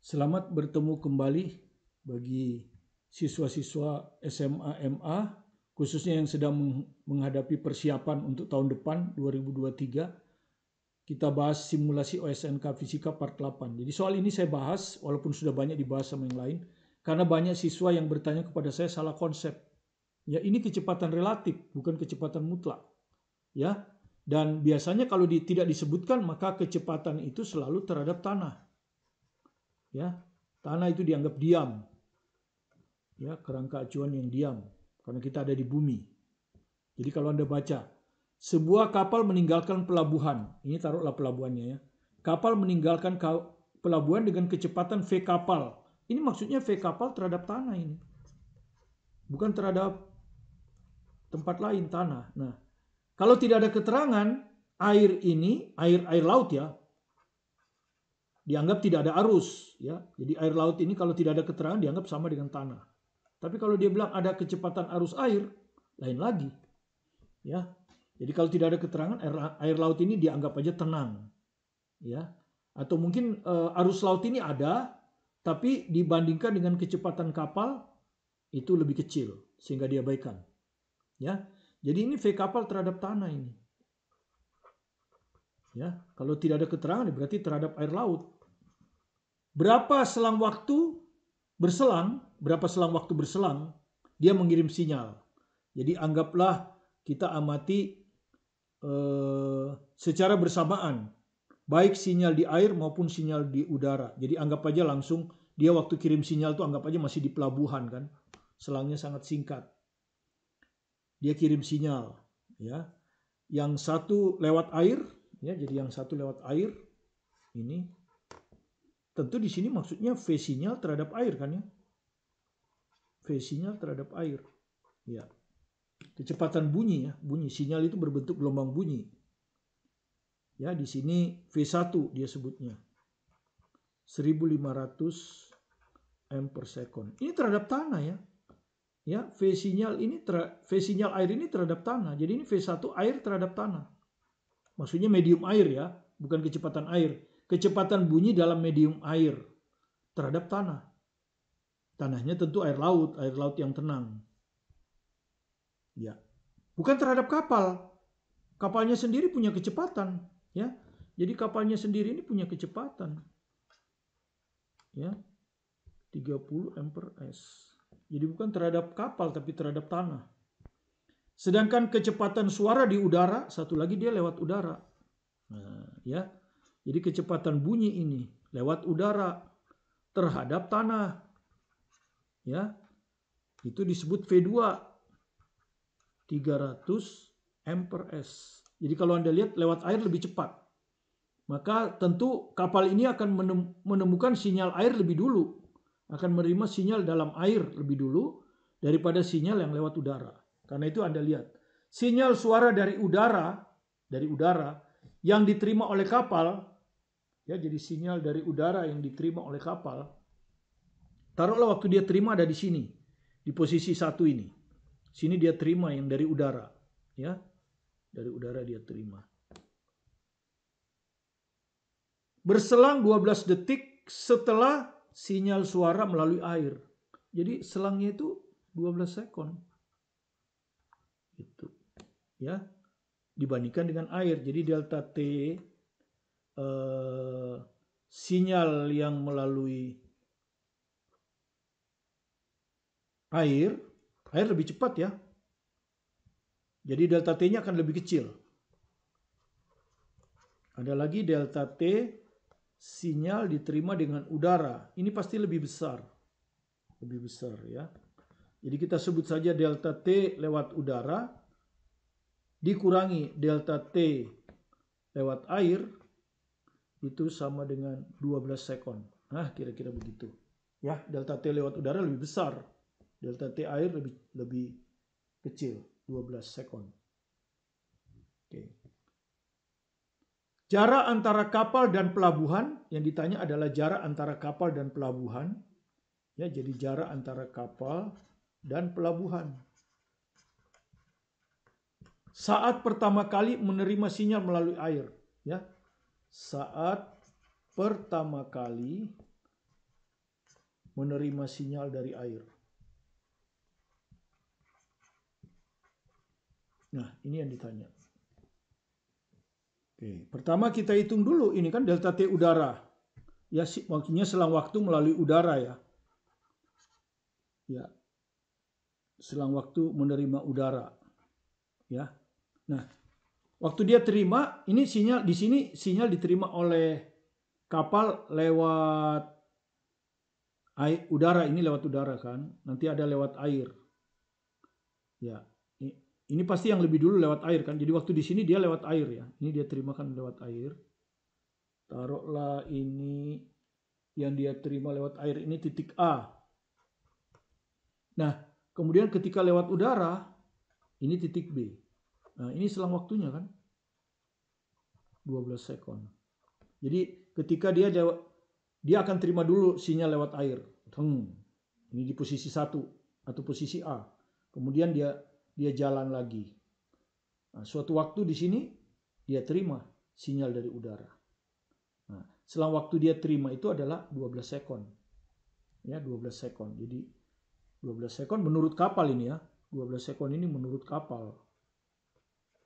Selamat bertemu kembali bagi siswa-siswa SMA MA, khususnya yang sedang menghadapi persiapan untuk tahun depan 2023. Kita bahas simulasi OSNK Fisika Part 8. Jadi soal ini saya bahas, walaupun sudah banyak dibahas sama yang lain, karena banyak siswa yang bertanya kepada saya salah konsep. Ya, ini kecepatan relatif, bukan kecepatan mutlak. Ya, dan biasanya kalau tidak disebutkan, maka kecepatan itu selalu terhadap tanah. Ya, tanah itu dianggap diam. Ya, kerangka acuan yang diam karena kita ada di bumi. Jadi kalau Anda baca, sebuah kapal meninggalkan pelabuhan. Ini taruhlah pelabuhannya ya. Kapal meninggalkan pelabuhan dengan kecepatan V kapal. Ini maksudnya V kapal terhadap tanah ini. Bukan terhadap tempat lain, tanah. Nah, kalau tidak ada keterangan, air ini, air laut ya, dianggap tidak ada arus ya. Jadi air laut ini kalau tidak ada keterangan dianggap sama dengan tanah. Tapi kalau dia bilang ada kecepatan arus air, lain lagi. Ya. Jadi kalau tidak ada keterangan air laut ini dianggap aja tenang. Ya. Atau mungkin arus laut ini ada tapi dibandingkan dengan kecepatan kapal itu lebih kecil sehingga diabaikan. Ya. Jadi ini V kapal terhadap tanah ini. Ya, kalau tidak ada keterangan berarti terhadap air laut. Berapa selang waktu berselang, dia mengirim sinyal. Jadi anggaplah kita amati secara bersamaan, baik sinyal di air maupun sinyal di udara. Jadi anggap aja langsung dia waktu kirim sinyal tuh anggap aja masih di pelabuhan kan, selangnya sangat singkat. Dia kirim sinyal, ya. Yang satu lewat air, ya. Jadi yang satu lewat air ini. Tentu di sini maksudnya V sinyal terhadap air kan ya. V sinyal terhadap air. Ya. Kecepatan bunyi ya, bunyi sinyal itu berbentuk gelombang bunyi. Ya, di sini V1 dia sebutnya. 1500 M per second. Ini terhadap tanah ya. Ya, V sinyal air ini terhadap tanah. Jadi ini V1 air terhadap tanah. Maksudnya medium air ya, bukan kecepatan air. Kecepatan bunyi dalam medium air terhadap tanah. Tanahnya tentu air laut yang tenang. Ya. Bukan terhadap kapal. Kapalnya sendiri punya kecepatan, ya. Jadi kapalnya sendiri ini punya kecepatan. Ya. 30 M per S. Jadi bukan terhadap kapal tapi terhadap tanah. Sedangkan kecepatan suara di udara, satu lagi dia lewat udara. Nah, ya. Jadi kecepatan bunyi ini lewat udara terhadap tanah. Ya. Itu disebut V2. 300 M per S. Jadi kalau Anda lihat lewat air lebih cepat. Maka tentu kapal ini akan menemukan sinyal air lebih dulu. Akan menerima sinyal dalam air lebih dulu daripada sinyal yang lewat udara. Karena itu Anda lihat. Sinyal suara dari udara yang diterima oleh kapal, ya, jadi sinyal dari udara yang diterima oleh kapal, taruhlah waktu dia terima ada di sini, di posisi 1 ini. Sini dia terima yang dari udara, ya, dari udara dia terima. Berselang 12 detik setelah sinyal suara melalui air. Jadi selangnya itu 12 sekon. Itu, ya, dibandingkan dengan air. Jadi delta T sinyal yang melalui air lebih cepat ya. Jadi delta T-nya akan lebih kecil. Ada lagi delta T sinyal diterima dengan udara. Ini pasti lebih besar. Lebih besar ya. Jadi kita sebut saja delta T lewat udara dikurangi delta T lewat air itu sama dengan 12 sekon. Nah, kira-kira begitu. Ya, delta T lewat udara lebih besar. Delta T air lebih kecil, 12 sekon. Oke. Jarak antara kapal dan pelabuhan, yang ditanya adalah jarak antara kapal dan pelabuhan. Ya, jadi jarak antara kapal dan pelabuhan. Saat pertama kali menerima sinyal melalui air, ya. Saat pertama kali menerima sinyal dari air. Nah, ini yang ditanya. Oke, pertama kita hitung dulu, ini kan delta T udara. Ya, maksudnya selang waktu melalui udara ya. Ya, selang waktu menerima udara. Ya. Nah, waktu dia terima, ini sinyal di sini sinyal diterima oleh kapal lewat air, udara, ini lewat udara kan. Nanti ada lewat air. Ya, ini pasti yang lebih dulu lewat air kan. Jadi waktu di sini dia lewat air ya. Ini dia terima kan lewat air. Taruhlah ini yang dia terima lewat air ini titik A. Nah, kemudian ketika lewat udara, ini titik B. Nah, ini selang waktunya kan. 12 sekon. Jadi ketika dia akan terima dulu sinyal lewat air. Ini di posisi 1 atau posisi A. Kemudian dia jalan lagi. Nah, suatu waktu di sini dia terima sinyal dari udara. Nah, selang waktu dia terima itu adalah 12 sekon. Ya, 12 sekon. Jadi 12 sekon menurut kapal ini ya. 12 sekon ini menurut kapal.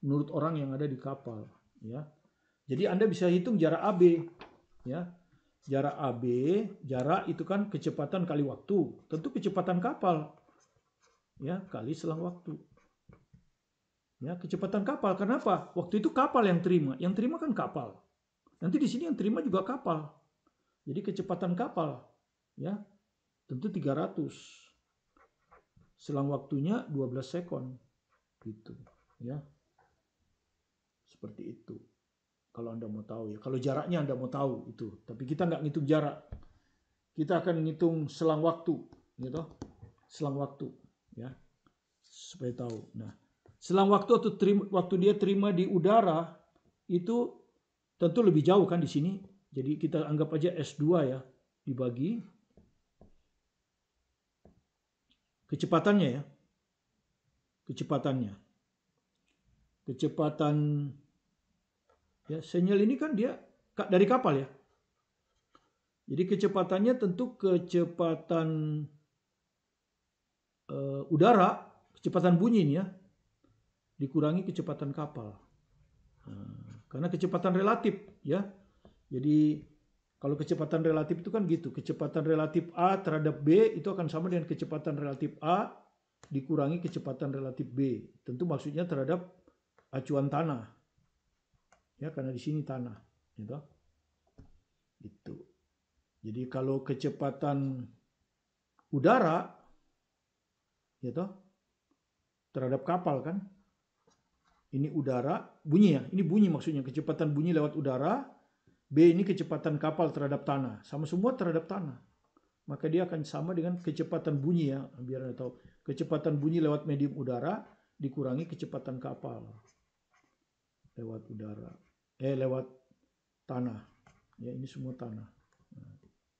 Menurut orang yang ada di kapal, ya. Jadi Anda bisa hitung jarak AB, ya. Jarak AB, jarak itu kan kecepatan kali waktu. Tentu kecepatan kapal, ya, kali selang waktu. Ya, kecepatan kapal. Kenapa? Waktu itu kapal yang terima. Yang terima kan kapal. Nanti di sini yang terima juga kapal. Jadi kecepatan kapal, ya, tentu 300. Selang waktunya 12 sekon. Gitu, ya. Seperti itu. Kalau Anda mau tahu ya. Kalau jaraknya Anda mau tahu itu. Tapi kita nggak ngitung jarak. Kita akan ngitung selang waktu, gitu. Selang waktu, ya. Supaya tahu. Nah, selang waktu atau waktu dia terima di udara itu tentu lebih jauh kan di sini. Jadi kita anggap aja S2 ya, dibagi kecepatannya ya. Kecepatannya. Kecepatan ya, sinyal ini kan dia dari kapal ya. Jadi kecepatannya tentu kecepatan udara, kecepatan bunyi ini ya, dikurangi kecepatan kapal. Karena kecepatan relatif ya. Jadi kalau kecepatan relatif itu kan gitu, kecepatan relatif A terhadap B itu akan sama dengan kecepatan relatif A dikurangi kecepatan relatif B. Tentu maksudnya terhadap acuan tanah. Ya, karena di sini tanah, gitu. Gitu. Jadi kalau kecepatan udara, gitu, terhadap kapal kan, ini udara, bunyi ya, ini bunyi maksudnya kecepatan bunyi lewat udara, B ini kecepatan kapal terhadap tanah, sama semua terhadap tanah. Maka dia akan sama dengan kecepatan bunyi ya, biar Anda tahu. Kecepatan bunyi lewat medium udara dikurangi kecepatan kapal lewat udara. Lewat tanah. Ya, ini semua tanah.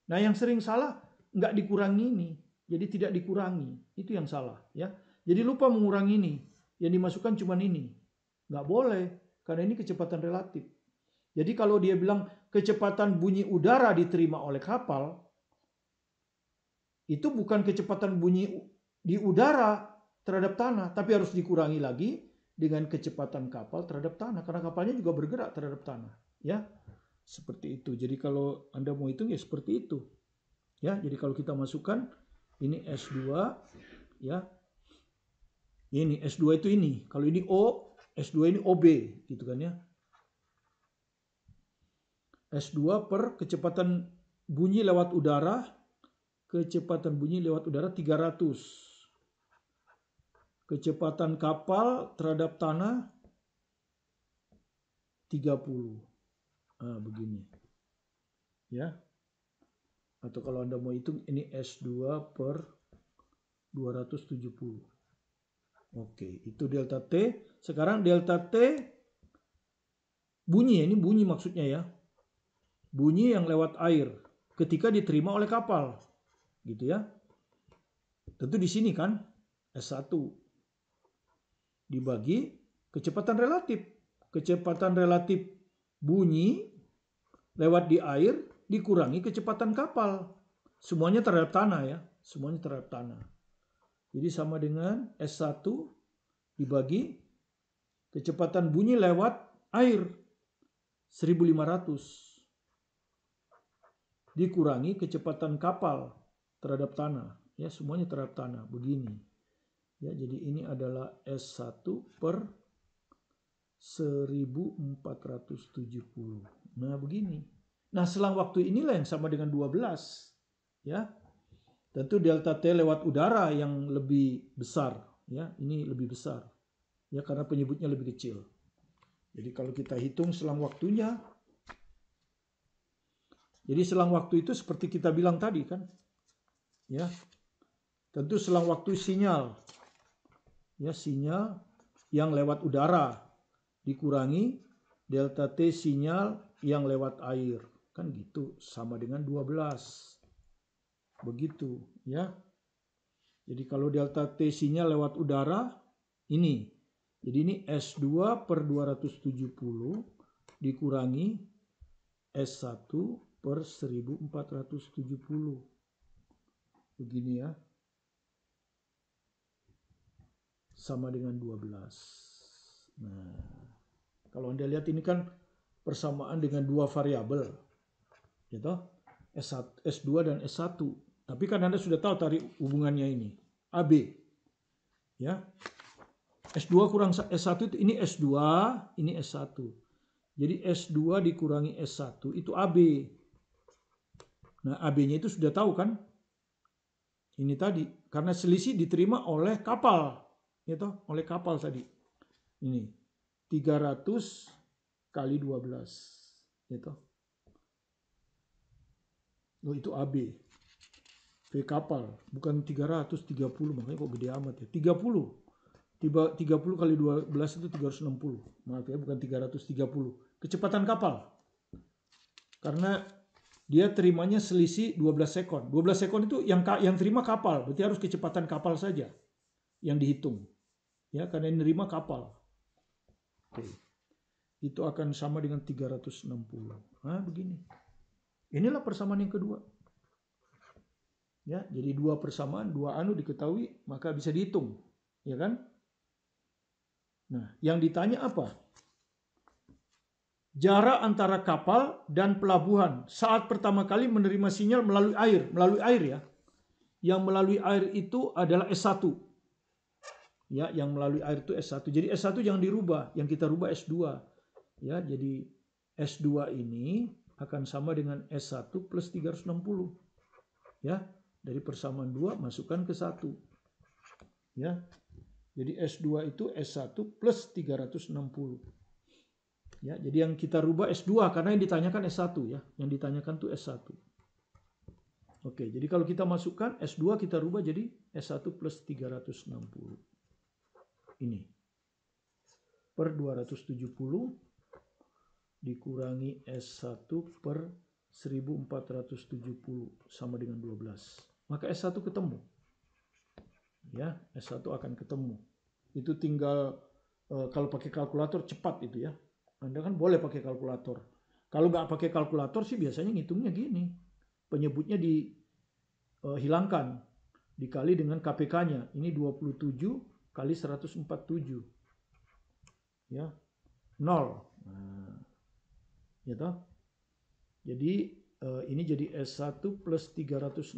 Nah, yang sering salah nggak dikurangi ini. Jadi tidak dikurangi. Itu yang salah, ya. Jadi lupa mengurangi ini. Yang dimasukkan cuma ini. Nggak boleh, karena ini kecepatan relatif. Jadi kalau dia bilang kecepatan bunyi udara diterima oleh kapal, itu bukan kecepatan bunyi di udara terhadap tanah, tapi harus dikurangi lagi dengan kecepatan kapal terhadap tanah, karena kapalnya juga bergerak terhadap tanah, ya. Seperti itu. Jadi kalau Anda mau hitung ya seperti itu. Ya, jadi kalau kita masukkan ini S2 ya. Ini S2 itu ini. Kalau ini O, S2 ini OB gitu kan ya. S2 per kecepatan bunyi lewat udara, kecepatan bunyi lewat udara 300. Kecepatan kapal terhadap tanah 30. Nah, begini. Ya. Atau kalau Anda mau hitung ini S2 per 270. Oke, itu delta T. Sekarang delta T bunyi, ini bunyi maksudnya ya. Bunyi yang lewat air ketika diterima oleh kapal. Gitu ya. Tentu di sini kan S1 dibagi kecepatan relatif. Kecepatan relatif bunyi lewat di air dikurangi kecepatan kapal. Semuanya terhadap tanah ya. Semuanya terhadap tanah. Jadi sama dengan S1 dibagi kecepatan bunyi lewat air 1500 dikurangi kecepatan kapal terhadap tanah. Ya, semuanya terhadap tanah. Begini. Ya, jadi ini adalah S1 per 1470. Nah, begini. Nah, selang waktu inilah yang sama dengan 12. Ya. Tentu delta T lewat udara yang lebih besar. Ya, ini lebih besar. Ya, karena penyebutnya lebih kecil. Jadi kalau kita hitung selang waktunya, jadi selang waktu itu seperti kita bilang tadi kan. Ya. Tentu selang waktu sinyal. Ya, sinyal yang lewat udara dikurangi delta T sinyal yang lewat air. Kan gitu, sama dengan 12. Begitu, ya. Jadi kalau delta T sinyal lewat udara, ini. Jadi ini S2 per 270 dikurangi S1 per 1470. Begini ya. Sama dengan 12. Nah, kalau Anda lihat ini kan persamaan dengan dua variabel. Gitu. S2 dan S1. Tapi kan Anda sudah tahu tarik hubungannya ini. AB. Ya. S2 kurang S1 itu ini S2, ini S1. Jadi S2 dikurangi S1 itu AB. Nah, AB-nya itu sudah tahu kan? Ini tadi. Karena selisih diterima oleh kapal. Gitu, oleh kapal tadi. Ini. 300 kali 12. Gitu. Oh, itu AB. V kapal, bukan 330, makanya kok gede amat ya. 30 kali 12 itu 360. Maaf ya, bukan 330. Kecepatan kapal. Karena dia terimanya selisih 12 sekon. 12 sekon itu yang terima kapal, berarti harus kecepatan kapal saja yang dihitung. Ya, karena yang nerima kapal. Oke. Itu akan sama dengan 360. Nah, begini. Inilah persamaan yang kedua. Ya, jadi dua persamaan, dua anu diketahui, maka bisa dihitung, ya kan? Nah, yang ditanya apa? Jarak antara kapal dan pelabuhan saat pertama kali menerima sinyal melalui air ya. Yang melalui air itu adalah S1. Ya, yang melalui air itu S1. Jadi S1 jangan dirubah, yang kita rubah S2. Ya, jadi S2 ini akan sama dengan S1 plus 360. Ya. Dari persamaan 2 masukkan ke 1. Ya. Jadi S2 itu S1 plus 360. Ya, jadi yang kita rubah S2 karena yang ditanyakan S1 ya. Yang ditanyakan tuh S1. Oke, jadi kalau kita masukkan S2 kita rubah jadi S1 plus 360. Ini. Per 270 dikurangi S1 per 1470 sama dengan 12. Maka S1 ketemu. Ya, S1 akan ketemu. Itu tinggal kalau pakai kalkulator cepat itu ya. Anda kan boleh pakai kalkulator. Kalau nggak pakai kalkulator sih biasanya ngitungnya gini. Penyebutnya dihilangkan. Dikali dengan KPK-nya. Ini 27 kali 147. Ya, 0. Nah, gitu. Jadi ini jadi S1 plus 360.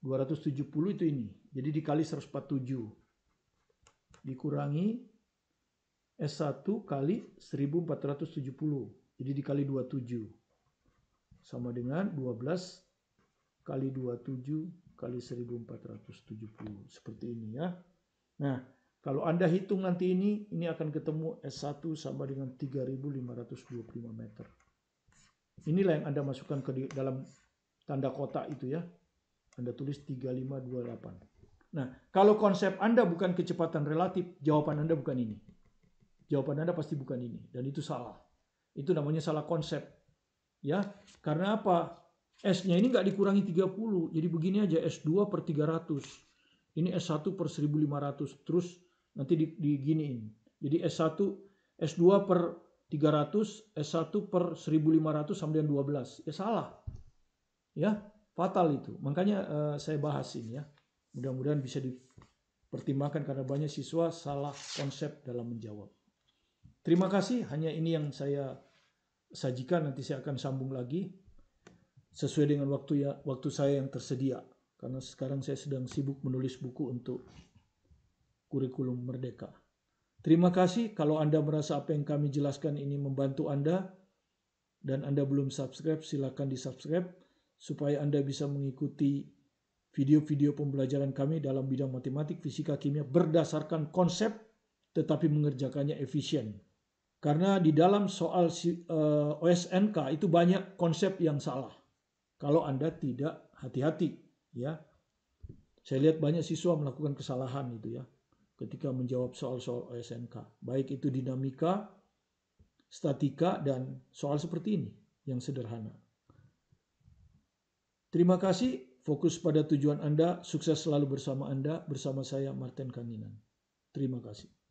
270 itu ini. Jadi dikali 147. Dikurangi S1 kali 1470. Jadi dikali 27. Sama dengan 12 kali 27 kali 1470. Seperti ini ya. Nah, kalau Anda hitung nanti ini akan ketemu S1 sama dengan 3525 meter. Inilah yang Anda masukkan ke dalam tanda kotak itu ya. Anda tulis 3528. Nah, kalau konsep Anda bukan kecepatan relatif, jawaban Anda bukan ini. Jawaban Anda pasti bukan ini. Dan itu salah. Itu namanya salah konsep. Ya, karena apa? S-nya ini nggak dikurangi 30. Jadi begini aja, S2 per 300. Ini S1 per 1500. Terus nanti diginiin. Jadi S2 per 300, S1 per 1500 sama dengan 12. Ya salah. Ya. fatal itu. Makanya saya bahas ini ya. Mudah-mudahan bisa dipertimbangkan karena banyak siswa salah konsep dalam menjawab. Terima kasih, hanya ini yang saya sajikan, nanti saya akan sambung lagi sesuai dengan waktu saya yang tersedia. Karena sekarang saya sedang sibuk menulis buku untuk kurikulum Merdeka. Terima kasih, kalau Anda merasa apa yang kami jelaskan ini membantu Anda, dan Anda belum subscribe, silakan di-subscribe, supaya Anda bisa mengikuti video-video pembelajaran kami dalam bidang matematik, fisika, kimia, berdasarkan konsep, tetapi mengerjakannya efisien. Karena di dalam soal OSNK itu banyak konsep yang salah. Kalau Anda tidak hati-hati, ya. Saya lihat banyak siswa melakukan kesalahan itu ya, ketika menjawab soal-soal OSNK. Baik itu dinamika, statika, dan soal seperti ini yang sederhana. Terima kasih, fokus pada tujuan Anda, sukses selalu bersama Anda, bersama saya Martin Kanginan. Terima kasih.